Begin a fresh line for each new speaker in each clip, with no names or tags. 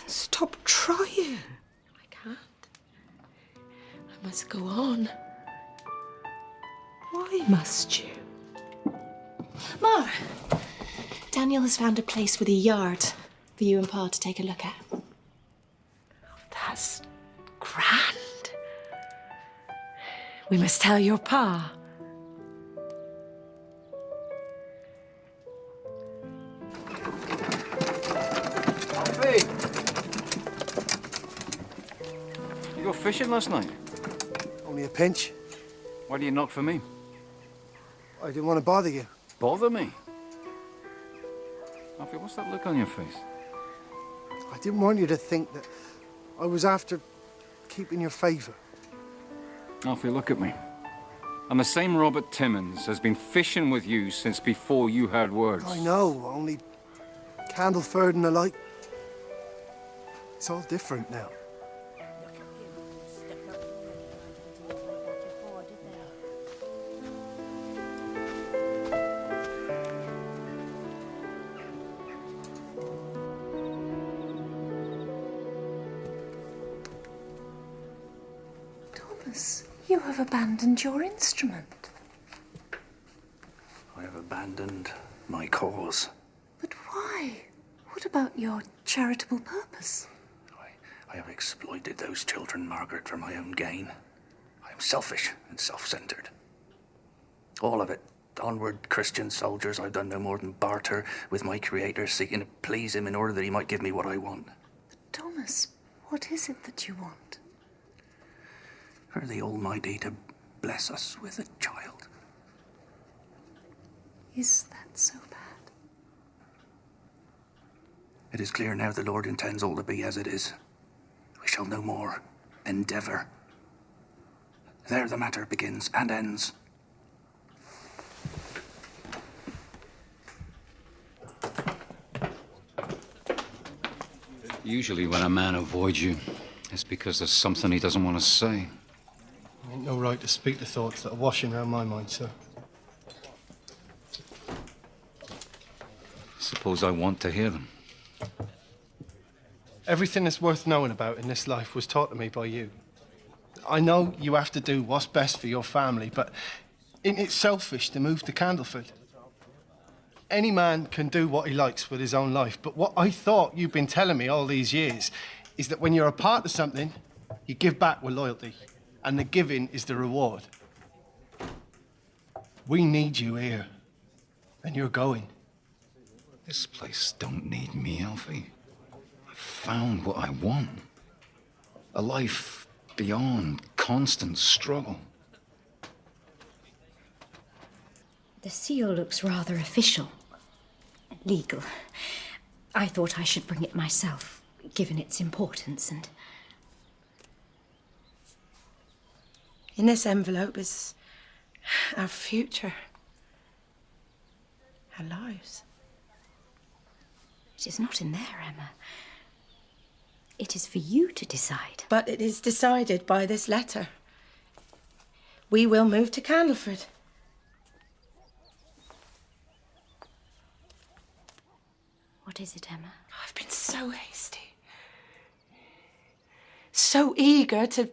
Stop trying.
I can't. I must go on.
Why must you?
Ma, Daniel has found a place with a yard for you and Pa to take a look at.
That's grand. We must tell your Pa.
Alfie! You go fishing last night?
Only a pinch.
Why do you knock for me?
I didn't want to bother you.
Bother me? Alfie, what's that look on your face?
I didn't want you to think that I was after keeping your favour.
Alfie, look at me. I'm the same Robert Timmins has been fishing with you since before you heard words.
I know, only Candleford and the like. It's all different now.
You have abandoned your instrument.
I have abandoned my cause.
But why? What about your charitable purpose?
I have exploited those children, Margaret, for my own gain. I am selfish and self-centered. All of it. Onward Christian soldiers, I've done no more than barter with my Creator, seeking to please him in order that he might give me what I want.
But Thomas, what is it that you want?
For the Almighty to bless us with a child.
Is that so bad?
It is clear now the Lord intends all to be as it is. We shall no more endeavour. There the matter begins and ends.
Usually when a man avoids you, it's because there's something he doesn't want to say.
Ain't no right to speak the thoughts that are washing around my mind, sir.
Suppose I want to hear them.
Everything that's worth knowing about in this life was taught to me by you. I know you have to do what's best for your family, but isn't it selfish to move to Candleford? Any man can do what he likes with his own life, but what I thought you've been telling me all these years is that when you're a part of something, you give back with loyalty, and the giving is the reward. We need you here, and you're going.
This place don't need me, Alfie. I've found what I want. A life beyond constant struggle.
The seal looks rather official. Legal. I thought I should bring it myself, given its importance, and...
In this envelope is our future. Our lives.
It is not in there, Emma. It is for you to decide.
But it is decided by this letter. We will move to Candleford.
What is it, Emma?
I've been so hasty. So eager to...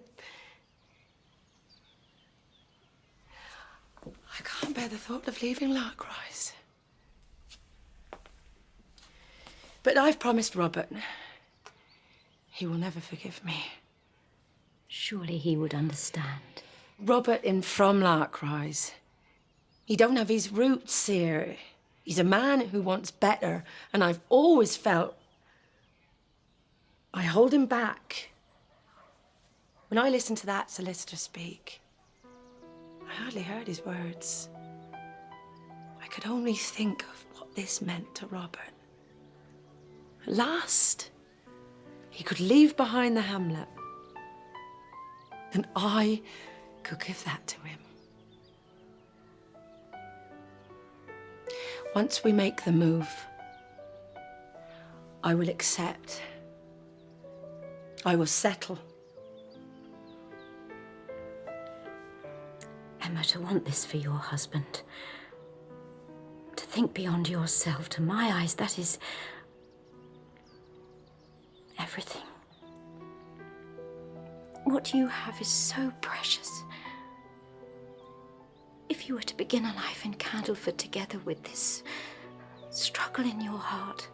I can't bear the thought of leaving Lark Rise. But I've promised Robert. He will never forgive me.
Surely he would understand.
Robert in from Lark Rise. He don't have his roots here. He's a man who wants better, and I've always felt I hold him back. When I listened to that solicitor speak, I hardly heard his words. I could only think of what this meant to Robert. At last, he could leave behind the hamlet, and I could give that to him. Once we make the move, I will accept. I will settle.
Emma, to want this for your husband, to think beyond yourself, to my eyes, that is everything. What you have is so precious. If you were to begin a life in Candleford together with this struggle in your heart,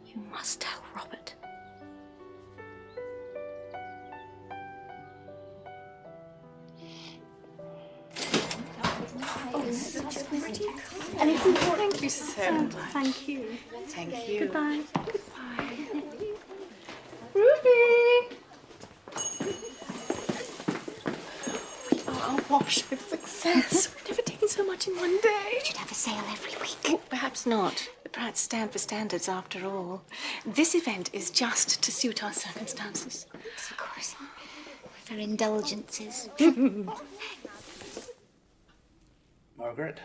you must tell Robert.
Thank you so much.
Thank you.
Thank you.
Goodbye.
Ruby! Our wash with success. We've never taken so much in one day.
We should have a sale every week.
Oh, perhaps not. The Pratts stand for standards after all. This event is just to suit our circumstances.
Yes, of course. For indulgences.
Margaret?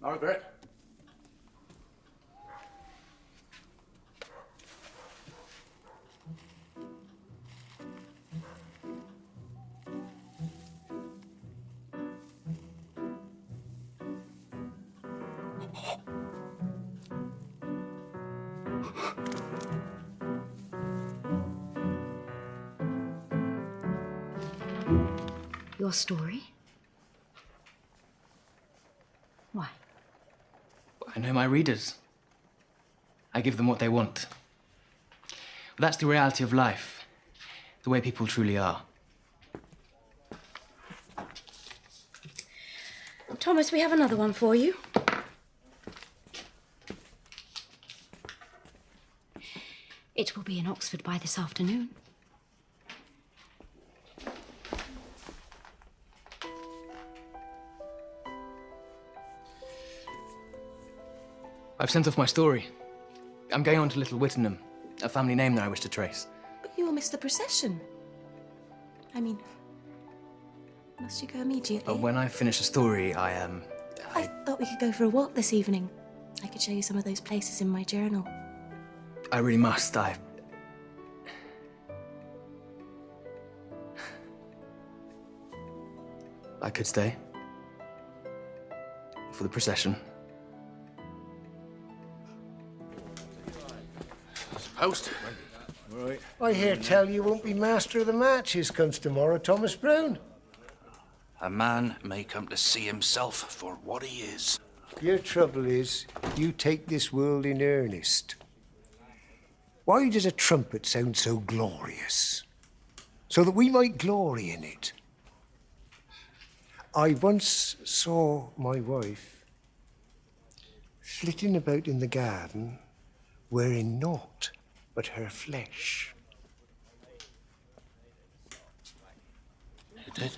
Margaret?
Your story? Why?
I know my readers. I give them what they want. That's the reality of life, the way people truly are.
Thomas, we have another one for you. It will be in Oxford by this afternoon.
I've sent off my story. I'm going on to Little Wittenham, a family name that I wish to trace.
But you will miss the procession. I mean, must you go immediately?
When I finish the story,
I thought we could go for a walk this evening. I could show you some of those places in my journal.
I really must. I could stay. For the procession.
Post.
Right. I hear tell you won't be master of the matches comes tomorrow, Thomas Brown.
A man may come to see himself for what he is.
Your trouble is, you take this world in earnest. Why does a trumpet sound so glorious? So that we might glory in it. I once saw my wife flitting about in the garden, wearing naught but her flesh.
You did?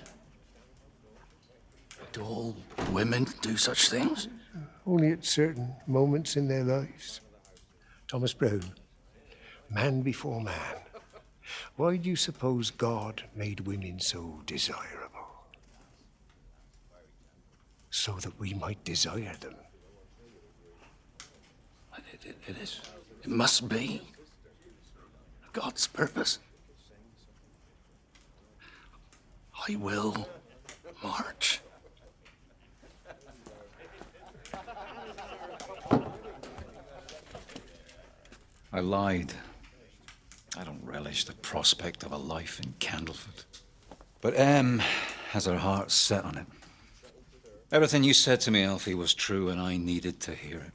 Do all women do such things?
Only at certain moments in their lives. Thomas Brown, man before man, why do you suppose God made women so desirable? So that we might desire them.
It is. It must be God's purpose. I will march.
I lied. I don't relish the prospect of a life in Candleford. But Em has her heart set on it. Everything you said to me, Alfie, was true, and I needed to hear it.